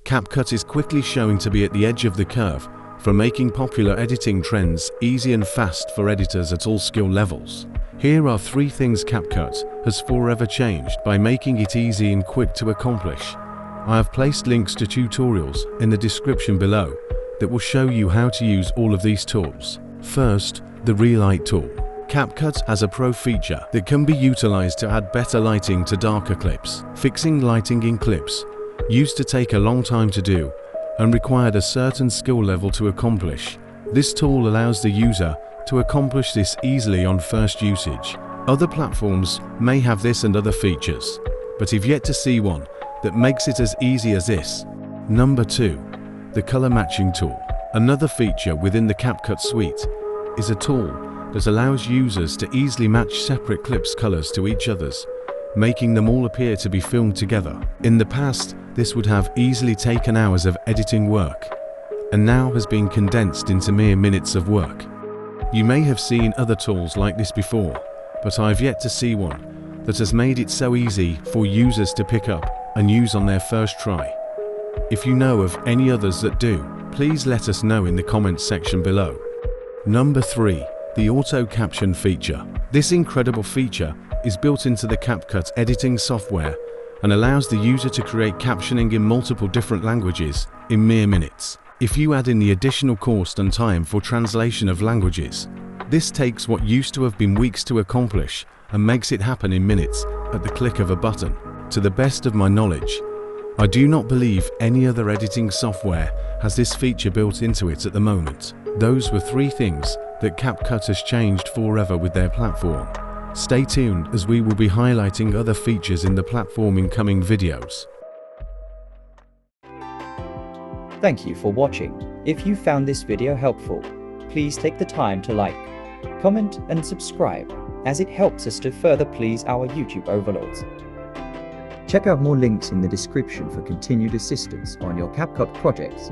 CapCut is quickly showing to be at the edge of the curve for making popular editing trends easy and fast for editors at all skill levels. Here are 3 things CapCut has forever changed by making it easy and quick to accomplish. I have placed links to tutorials in the description below that will show you how to use all of these tools. First, the Reite Tool. CapCut has a pro feature that can be utilized to add better lighting to darker clips. Fixing lighting in clips used to take a long time to do and required a certain skill level to accomplish. This tool allows the user to accomplish this easily on first usage. Other platforms may have this and other features, but I've yet to see one that makes it as easy as this. Number 2. The Color Matching Tool. Another feature within the CapCut suite is a tool that allows users to easily match separate clips' colors to each other's, making them all appear to be filmed together. In the past, this would have easily taken hours of editing work, and now has been condensed into mere minutes of work. You may have seen other tools like this before, but I've yet to see one that has made it so easy for users to pick up and use on their first try. If you know of any others that do, please let us know in the comments section below. Number 3. The Auto Caption feature. This incredible feature is built into the CapCut editing software and allows the user to create captioning in multiple different languages in mere minutes. If you add in the additional cost and time for translation of languages, this takes what used to have been weeks to accomplish and makes it happen in minutes at the click of a button. To the best of my knowledge, I do not believe any other editing software has this feature built into it at the moment. Those were 3 things that CapCut has changed forever with their platform. Stay tuned as we will be highlighting other features in the platform in coming videos. Thank you for watching. If you found this video helpful, please take the time to like, comment and subscribe, as it helps us to further please our YouTube overlords. Check out more links in the description for continued assistance on your CapCut projects,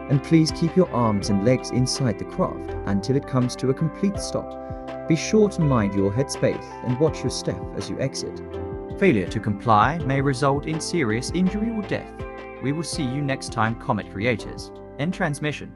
and please keep your arms and legs inside the craft until it comes to a complete stop. Be sure to mind your headspace and watch your step as you exit. Failure to comply may result in serious injury or death. We will see you next time, Comet creators. End transmission.